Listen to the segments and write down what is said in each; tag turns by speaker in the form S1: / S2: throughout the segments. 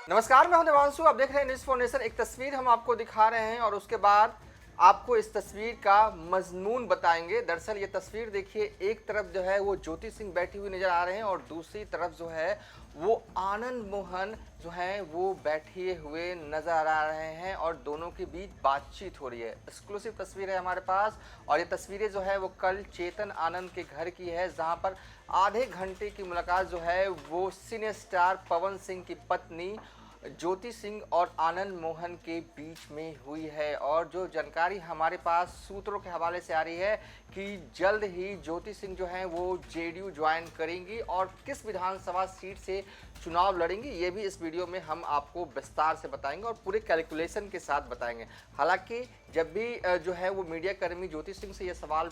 S1: नमस्कार, मैं हूं देवांशु। आप देख रहे हैं न्यूज़ फॉर नेशन। एक तस्वीर हम आपको दिखा रहे हैं और उसके बाद आपको इस तस्वीर का मजमून बताएंगे। दरअसल ये तस्वीर देखिए, एक तरफ जो है वो ज्योति सिंह बैठी हुई नजर आ रहे हैं और दूसरी तरफ जो है वो आनंद मोहन जो है वो बैठे हुए नजर आ रहे हैं और दोनों के बीच बातचीत हो रही है। एक्सक्लूसिव तस्वीर है हमारे पास और ये तस्वीरें जो है वो कल चेतन आनंद के घर की है, जहां पर आधे घंटे की मुलाकात जो है वो सिने स्टार पवन सिंह की पत्नी ज्योति सिंह और आनंद मोहन के बीच में हुई है। और जो जानकारी हमारे पास सूत्रों के हवाले से आ रही है कि जल्द ही ज्योति सिंह जो है वो जेडीयू ज्वाइन करेंगी और किस विधानसभा सीट से चुनाव लड़ेंगी, ये भी इस वीडियो में हम आपको विस्तार से बताएंगे और पूरे कैलकुलेशन के साथ बताएंगे। हालांकि जब भी जो है वो मीडिया कर्मी ज्योति सिंह से ये सवाल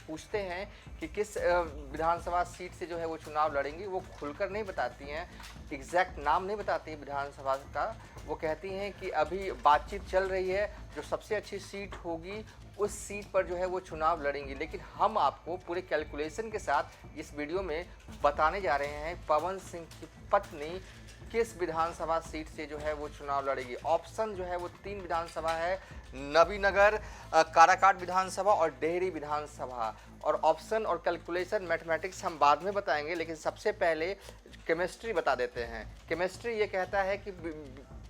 S1: पूछते हैं कि किस विधानसभा सीट से जो है वो चुनाव लड़ेंगी, वो खुलकर नहीं बताती हैं, एग्जैक्ट नाम नहीं बताती हैं विधानसभा का। वो कहती हैं कि अभी बातचीत चल रही है, जो सबसे अच्छी सीट होगी उस सीट पर जो है वो चुनाव लड़ेंगी। लेकिन हम आपको पूरे कैलकुलेशन के साथ इस वीडियो में बताने जा रहे हैं पवन सिंह की पत्नी किस विधानसभा सीट से जो है वो चुनाव लड़ेगी। ऑप्शन जो है वो 3 विधानसभा है, नबीनगर, काराकाट विधानसभा और डेहरी विधानसभा। और ऑप्शन और कैलकुलेशन मैथमेटिक्स हम बाद में बताएंगे, लेकिन सबसे पहले केमिस्ट्री बता देते हैं। केमिस्ट्री ये कहता है कि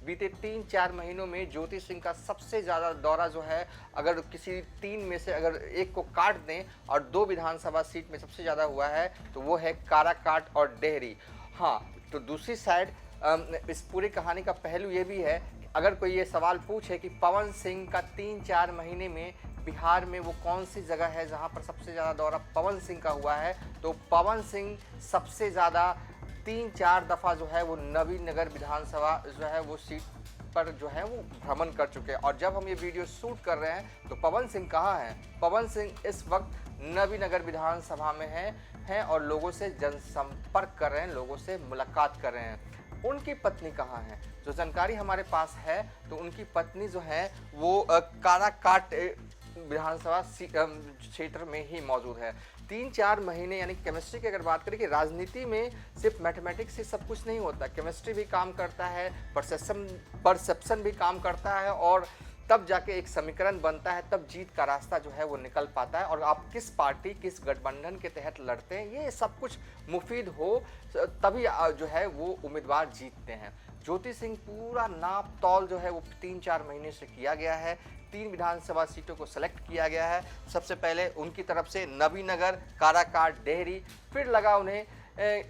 S1: बीते 3-4 महीनों में ज्योति सिंह का सबसे ज़्यादा दौरा जो है, अगर किसी 3 में से अगर एक को काट दें और 2 विधानसभा सीट में सबसे ज़्यादा हुआ है तो वो है काराकाट और डेहरी। हाँ, तो दूसरी साइड इस पूरी कहानी का पहलू ये भी है कि अगर कोई ये सवाल पूछे कि पवन सिंह का 3-4 महीने में बिहार में वो कौन सी जगह है जहां पर सबसे ज़्यादा दौरा पवन सिंह का हुआ है, तो पवन सिंह सबसे ज़्यादा 3-4 दफ़ा जो है वो नबीनगर विधानसभा जो है वो सीट पर जो है वो भ्रमण कर चुके हैं। और जब हम ये वीडियो शूट कर रहे हैं तो पवन सिंह कहाँ हैं? पवन सिंह इस वक्त नबीनगर विधानसभा में हैं और लोगों से जनसंपर्क कर रहे हैं, लोगों से मुलाकात कर रहे हैं। उनकी पत्नी कहाँ है? जो जानकारी हमारे पास है तो उनकी पत्नी जो है वो काराकाट विधानसभा क्षेत्र में ही मौजूद है। 3-4 महीने यानी केमिस्ट्री की अगर बात करें कि राजनीति में सिर्फ मैथमेटिक्स से सब कुछ नहीं होता, केमिस्ट्री भी काम करता है, परसेप्शन भी काम करता है और तब जाके एक समीकरण बनता है, तब जीत का रास्ता जो है वो निकल पाता है। और आप किस पार्टी किस गठबंधन के तहत लड़ते हैं, ये सब कुछ मुफीद हो तभी जो है वो उम्मीदवार जीतते हैं। ज्योति सिंह पूरा नाप तौल जो है वो 3-4 महीने से किया गया है। 3 विधानसभा सीटों को सेलेक्ट किया गया है। सबसे पहले उनकी तरफ से नबीनगर, काराकाट, डेहरी, फिर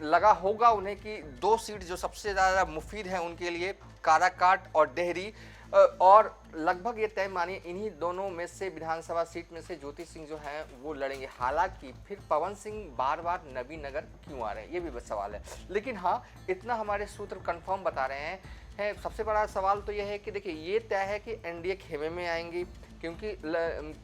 S1: लगा होगा उन्हें कि 2 सीट जो सबसे ज़्यादा मुफीद हैं उनके लिए, काराकाट और डेहरी, और लगभग ये तय मानिए इन्हीं दोनों में से विधानसभा सीट में से ज्योति सिंह जो हैं वो लड़ेंगे। हालांकि फिर पवन सिंह बार बार नबीनगर क्यों आ रहे हैं, ये भी सवाल है। लेकिन हाँ, इतना हमारे सूत्र कंफर्म बता रहे हैं। सबसे बड़ा सवाल तो यह है कि देखिए, ये तय है कि एनडीए खेमे में आएंगी, क्योंकि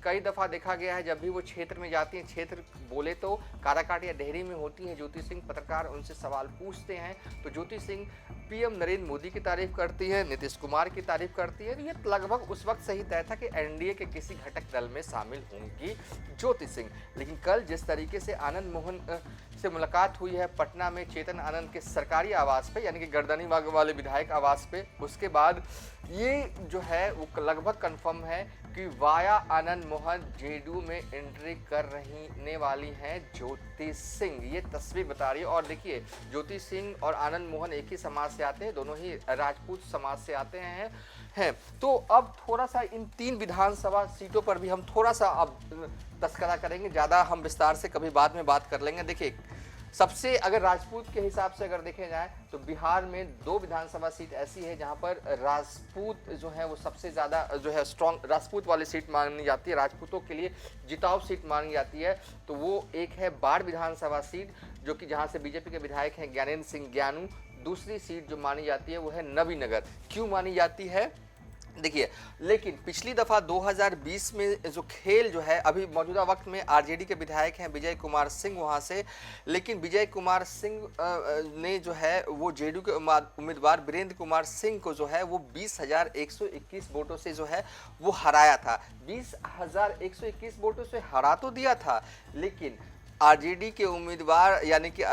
S1: कई दफ़ा देखा गया है जब भी वो क्षेत्र में जाती हैं, क्षेत्र बोले तो काराकाट या डेहरी में होती हैं ज्योति सिंह, पत्रकार उनसे सवाल पूछते हैं तो ज्योति सिंह पीएम नरेंद्र मोदी की तारीफ करती है, नीतीश कुमार की तारीफ करती है। ये लगभग उस वक्त सही तय था कि एनडीए के किसी घटक दल में शामिल होंगी ज्योति सिंह। लेकिन कल जिस तरीके से आनंद मोहन से मुलाकात हुई है पटना में चेतन आनंद के सरकारी आवास पे, यानी कि गर्दनी बाग वाले विधायक आवास पे, उसके बाद ये जो है वो लगभग कंफर्म है कि वाया आनंद मोहन जेडीयू में एंट्री कर रहने वाली हैं ज्योति सिंह। ये तस्वीर बता रही है। और देखिए, ज्योति सिंह और आनंद मोहन एक ही समाज से आते हैं, दोनों ही राजपूत समाज से आते हैं। तो अब थोड़ा सा इन 3 विधानसभा सीटों पर भी हम थोड़ा सा अब तस्करा करेंगे, ज़्यादा हम विस्तार से कभी बाद में बात कर लेंगे। देखिए, सबसे अगर राजपूत के हिसाब से अगर देखे जाए तो बिहार में 2 विधानसभा सीट ऐसी है जहां पर राजपूत जो है वो सबसे ज़्यादा जो है स्ट्रॉन्ग राजपूत वाली सीट मानी जाती है, राजपूतों के लिए जिताऊ सीट मानी जाती है। तो वो एक है बाढ़ विधानसभा सीट, जो कि जहां से बीजेपी के विधायक हैं ज्ञानेंद्र सिंह ज्ञानू। दूसरी सीट जो मानी जाती है वो है नबीनगर। क्यों मानी जाती है? देखिए, लेकिन पिछली दफ़ा 2020 में जो खेल जो है, अभी मौजूदा वक्त में आरजेडी के विधायक हैं विजय कुमार सिंह वहाँ से, लेकिन विजय कुमार सिंह ने जो है वो जेडीयू के उम्मीदवार वीरेंद्र कुमार सिंह को जो है वो 20,121 वोटों से जो है वो हराया था। 20,121 वोटों से हरा तो दिया था, लेकिन आरजेडी के उम्मीदवार यानी कि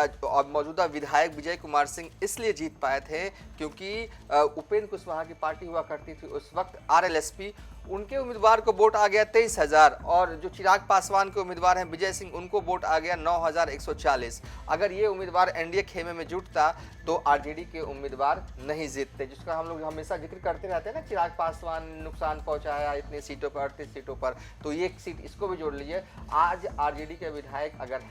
S1: मौजूदा विधायक विजय कुमार सिंह इसलिए जीत पाए थे क्योंकि उपेंद्र कुशवाहा की पार्टी हुआ करती थी उस वक्त आरएलएसपी, उनके उम्मीदवार को वोट आ गया 23,000 और जो चिराग पासवान के उम्मीदवार हैं विजय सिंह उनको वोट आ गया 9,140। अगर ये उम्मीदवार एनडीए खेमे में जुटता तो आरजेडी के उम्मीदवार नहीं जीतते, जिसका हम लोग हमेशा जिक्र करते रहते हैं ना, चिराग पासवान ने नुकसान पहुंचाया इतनी सीटों पर 38 सीटों पर, तो ये एक सीट इसको भी जोड़ लीजिए। आज आरजेडी के विधायक अगर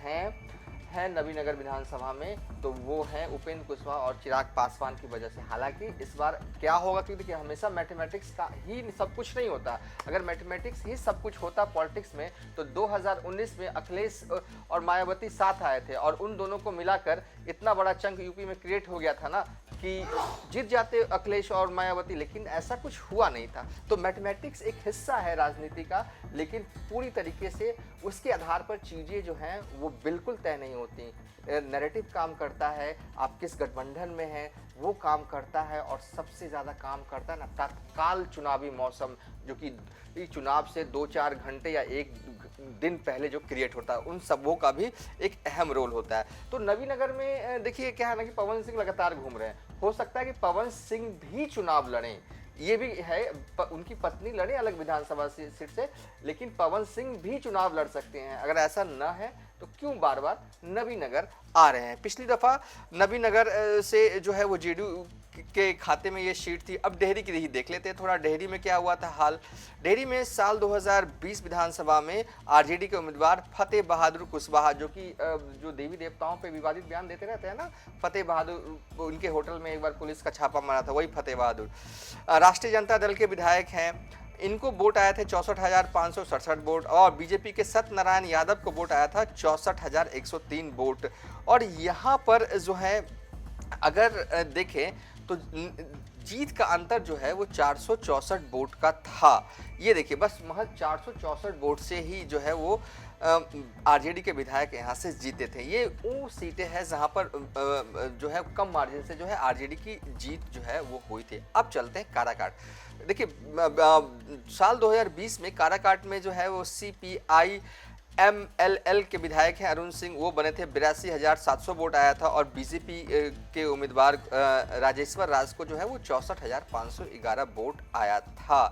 S1: हैं नवीनगर विधानसभा में तो वो हैं उपेंद्र कुशवाहा और चिराग पासवान की वजह से। हालांकि इस बार क्या होगा, क्योंकि देखिए हमेशा मैथमेटिक्स का ही सब कुछ नहीं होता। अगर मैथमेटिक्स ही सब कुछ होता पॉलिटिक्स में तो 2019 में अखिलेश और मायावती साथ आए थे और उन दोनों को मिलाकर इतना बड़ा चंक यूपी में क्रिएट हो गया था ना कि जीत जाते अखिलेश और मायावती, लेकिन ऐसा कुछ हुआ नहीं था। तो मैथमेटिक्स एक हिस्सा है राजनीति का, लेकिन पूरी तरीके से उसके आधार पर चीज़ें जो हैं वो बिल्कुल तय नहीं होती। नैरेटिव काम करता है, आप किस गठबंधन में हैं वो काम करता है, और सबसे ज़्यादा काम करता है ना तत्काल चुनावी मौसम, जो कि चुनाव से 2-4 घंटे या एक दिन पहले जो क्रिएट होता है, उन सबों का भी एक अहम रोल होता है। तो नवीनगर में देखिए क्या है ना कि पवन सिंह लगातार घूम रहे हैं, हो सकता है कि पवन सिंह भी चुनाव लड़ें, ये भी है, उनकी पत्नी लड़े अलग विधानसभा सीट से, लेकिन पवन सिंह भी चुनाव लड़ सकते हैं। अगर ऐसा न है तो क्यों बार बार नवीनगर आ रहे हैं। पिछली दफा नवीनगर से जो है वो जेडीयू के खाते में ये सीट थी। अब डेहरी की ही देख लेते हैं थोड़ा, डेहरी में क्या हुआ था हाल। डेहरी में साल 2020 विधानसभा में आरजेडी के उम्मीदवार फतेह बहादुर कुशवाहा, जो कि जो देवी देवताओं पे विवादित बयान देते रहते हैं ना, फतेह बहादुर, उनके होटल में एक बार पुलिस का छापा मारा था, वही फतेह बहादुर राष्ट्रीय जनता दल के विधायक हैं। इनको वोट आए थे 64,567 वोट, और बीजेपी के सत्यनारायण यादव को वोट आया था 64,103 वोट। और यहाँ पर जो है अगर देखें तो जीत का अंतर जो है वो 464 वोट का था। ये देखिए बस महज 464 वोट से ही जो है वो आरजेडी के विधायक यहाँ से जीते थे। ये वो सीटें हैं जहाँ पर जो है कम मार्जिन से जो है आरजेडी की जीत जो है वो हुई थी। अब चलते हैं काराकाट। देखिए साल 2020 में काराकाट में जो है वो CPI MLL के विधायक हैं अरुण सिंह, वो बने थे, 82,700 वोट आया था। और बीजेपी के उम्मीदवार राजेश्वर राज को जो है वो 64,511 वोट आया था।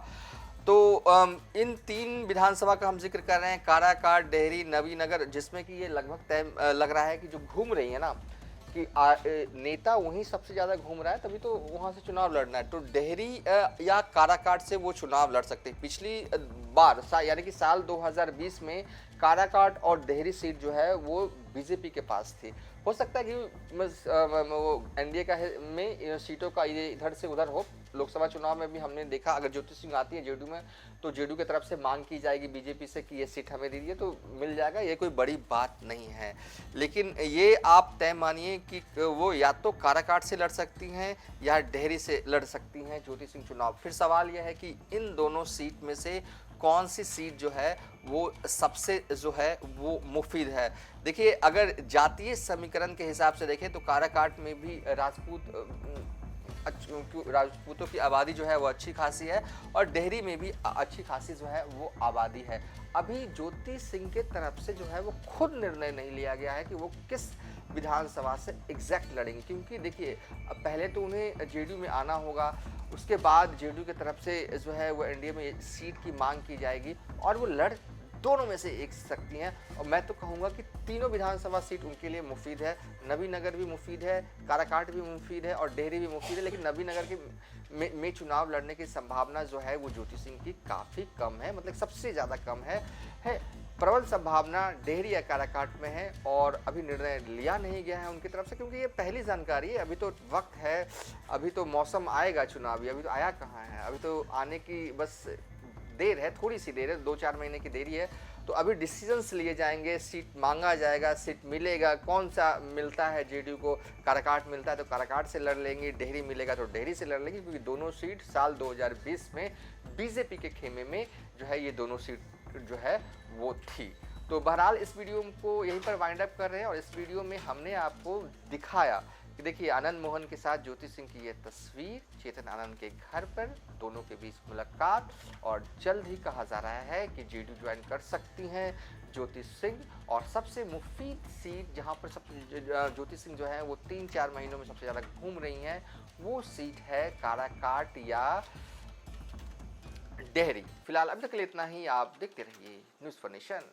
S1: तो इन 3 विधानसभा का हम जिक्र कर रहे हैं, काराकाट, डेहरी, नवीनगर, जिसमें कि ये लगभग तय लग रहा है कि जो घूम रही है ना कि नेता वहीं सबसे ज़्यादा घूम रहा है, तभी तो वहाँ से चुनाव लड़ना है। तो डेहरी या काराकाट से वो चुनाव लड़ सकते हैं। पिछली बार यानी कि साल 2020 में काराकाट और डेहरी सीट जो है वो बीजेपी के पास थी। हो सकता है कि वो एनडीए का में सीटों का ये इधर से उधर हो। लोकसभा चुनाव में भी हमने देखा, अगर ज्योति सिंह आती है जेडीयू में तो जेडीयू की तरफ से मांग की जाएगी बीजेपी से कि ये सीट हमें दे दीजिए, तो मिल जाएगा, ये कोई बड़ी बात नहीं है। लेकिन ये आप तय मानिए कि वो या तो काराकाट से लड़ सकती हैं या डेहरी से लड़ सकती हैं ज्योति सिंह चुनाव। फिर सवाल यह है कि इन दोनों सीट में से कौन सी सीट जो है वो सबसे जो है वो मुफीद है। देखिए अगर जातीय समीकरण के हिसाब से देखें तो काराकाट में भी राजपूतों की आबादी जो है वो अच्छी खासी है, और डेहरी में भी अच्छी खासी जो है वो आबादी है। अभी ज्योति सिंह के तरफ से जो है वो खुद निर्णय नहीं लिया गया है कि वो किस विधानसभा से एग्जैक्ट लड़ेंगे, क्योंकि देखिए पहले तो उन्हें जेडीयू में आना होगा, उसके बाद जेडीयू की तरफ से जो है वो एनडीए में सीट की मांग की जाएगी और वो लड़ दोनों में से एक सकती हैं। और मैं तो कहूँगा कि तीनों विधानसभा सीट उनके लिए मुफीद है। नवीनगर भी मुफीद है, काराकाट भी मुफीद है और डेहरी भी मुफीद है, लेकिन नवीनगर के में चुनाव लड़ने की संभावना जो है वो ज्योति सिंह की काफ़ी कम है, मतलब सबसे ज़्यादा कम है। प्रबल संभावना डेहरी या काराकाट में है, और अभी निर्णय लिया नहीं गया है उनकी तरफ से, क्योंकि ये पहली जानकारी है, अभी तो वक्त है, अभी तो मौसम आएगा चुनावी, अभी तो आया कहाँ है, अभी तो आने की बस देर है, थोड़ी सी देर है, 2-4 महीने की देरी है। तो अभी डिसीजंस लिए जाएंगे, सीट मांगा जाएगा, सीट मिलेगा, कौन सा मिलता है जेडीयू को, काराकाट मिलता है तो काराकाट से लड़ लेंगे, डेहरी मिलेगा तो डेहरी से लड़ लेंगे, क्योंकि दोनों सीट साल 2020 में बीजेपी के खेमे में जो है ये दोनों सीट जो है वो थी। तो बहरहाल इस वीडियो को यहीं पर वाइंड अप कर रहे हैं, और इस वीडियो में हमने आपको दिखाया कि देखिए आनंद मोहन के साथ ज्योति सिंह की ये तस्वीर, चेतन आनंद के घर पर, दोनों के बीच मुलाकात, और जल्द ही कहा जा रहा है कि जेडीयू ज्वाइन कर सकती हैं ज्योति सिंह, और सबसे मुफीद सीट जहां पर ज्योति सिंह जो है वो 3-4 महीनों में सबसे ज़्यादा घूम रही हैं, वो सीट है काराकाट या डेहरी। फिलहाल अभी तक के लिए इतना ही। आप देखते रहिए न्यूज़ फॉर नेशन।